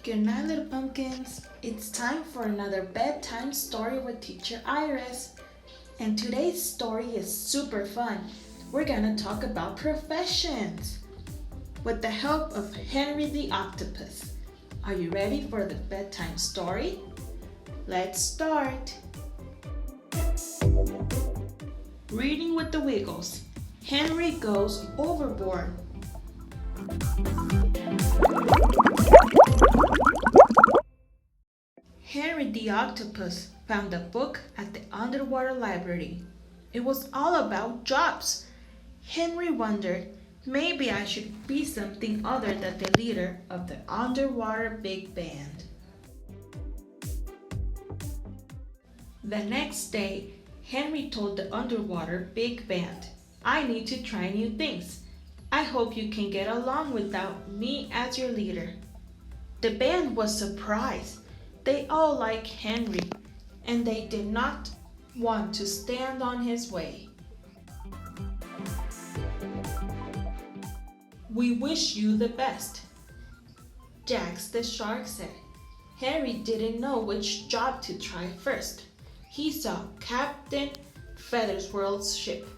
Good night, little pumpkins. It's time for another bedtime story with Teacher Iris. And today's story is super fun. We're gonna talk about professions with the help of Henry the Octopus. Are you ready for the bedtime story? Let's start. Reading with the Wiggles. Henry goes overboard. Henry the Octopus found a book at the underwater library. It was all about jobs. Henry wondered, maybe I should be something other than the leader of the underwater big band. The next day, Henry told the underwater big band, I need to try new things. I hope you can get along without me as your leader. The band was surprised. They all liked Henry, and they did not want to stand on his way. We wish you the best, Jax the shark said. Henry didn't know which job to try first. He saw Captain Feathersworth's ship.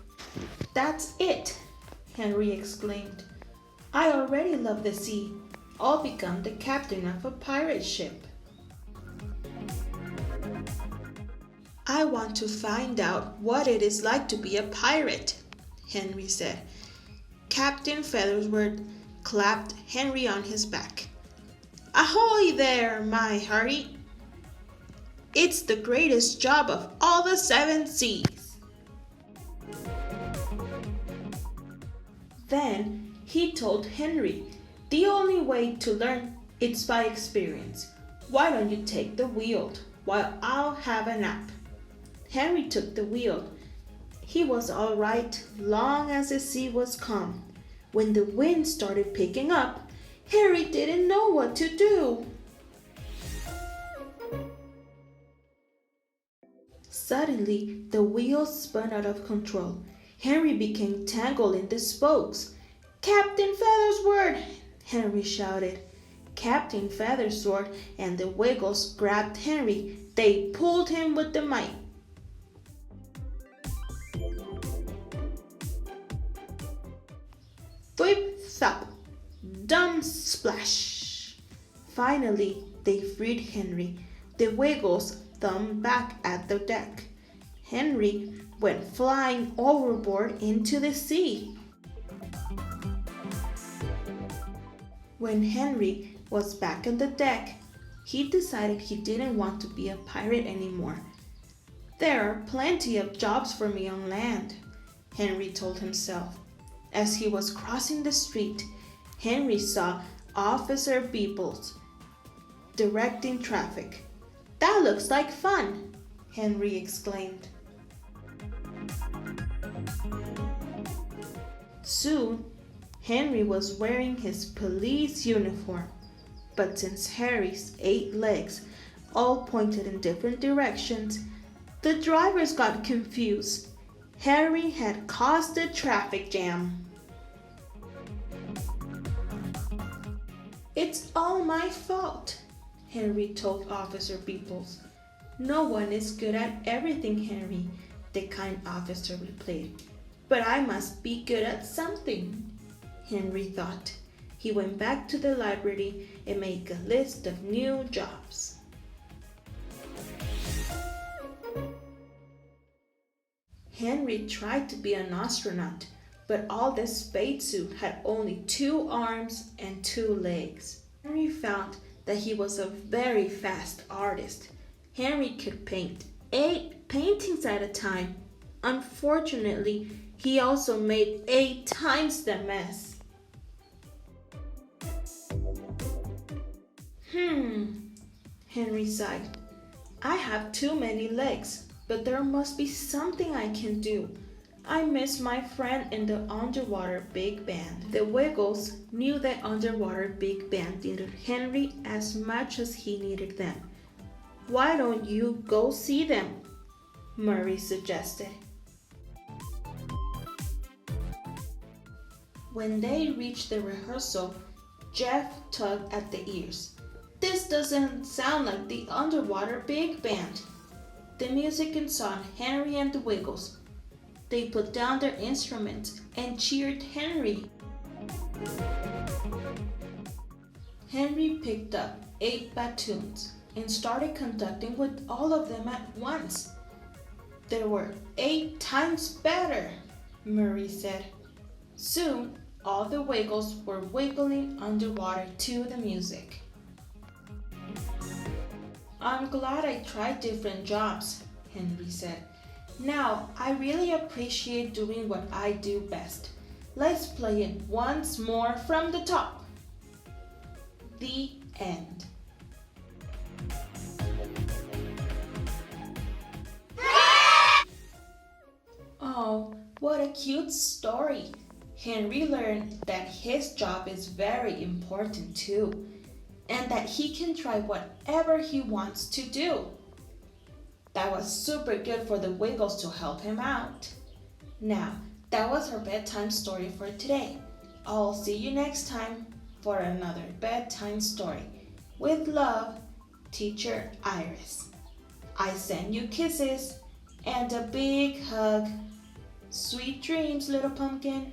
That's it, Henry exclaimed. I already love the sea. I'll become the captain of a pirate ship. I want to find out what it is like to be a pirate, Henry said. Captain Feathersworth clapped Henry on his back. Ahoy there, my hearty! It's the greatest job of all the 7 seas. Then he told Henry, the only way to learn is by experience. Why don't you take the wheel while I'll have a nap? Henry took the wheel. He was all right long as the sea was calm. When the wind started picking up, Henry didn't know what to do. Suddenly, the wheel spun out of control. Henry became tangled in the spokes. Captain Feathersworth! Henry shouted. Captain Feathersworth and the Wiggles grabbed Henry. They pulled him with the might. Thwip, thump, dum, splash. Finally, they freed Henry. The Wiggles thumbed back at the deck. Henry went flying overboard into the sea. When Henry was back on the deck, he decided he didn't want to be a pirate anymore. There are plenty of jobs for me on land, Henry told himself. As he was crossing the street, Henry saw Officer Beebles directing traffic. That looks like fun, Henry exclaimed. Soon, Henry was wearing his police uniform, but since Harry's 8 legs all pointed in different directions, the drivers got confused. Harry had caused a traffic jam. It's all my fault, Henry told Officer Beebles. No one is good at everything, Henry, the kind officer replied. But I must be good at something, Henry thought. He went back to the library and made a list of new jobs. Henry tried to be an astronaut, but all the spacesuit had only 2 arms and 2 legs. Henry found that he was a very fast artist. Henry could paint 8 paintings at a time. Unfortunately, he also made 8 times the mess. Henry sighed. I have too many legs, but there must be something I can do. I miss my friend in the underwater big band. The Wiggles knew the underwater big band needed Henry as much as he needed them. Why don't you go see them? Murray suggested. When they reached the rehearsal, Jeff tugged at the ears. This doesn't sound like the underwater big band. The music and song Henry and the Wiggles. They put down their instruments and cheered Henry. Henry picked up 8 batoons and started conducting with all of them at once. They were 8 times better, Murray said. Soon, all the Wiggles were wiggling underwater to the music. I'm glad I tried different jobs, Henry said. Now, I really appreciate doing what I do best. Let's play it once more from the top. The end. Oh, what a cute story. Henry learned that his job is very important too, and that he can try whatever he wants to do. That was super good for the Wiggles to help him out. Now, that was our bedtime story for today. I'll see you next time for another bedtime story. With love, Teacher Iris. I send you kisses and a big hug. Sweet dreams, little pumpkin.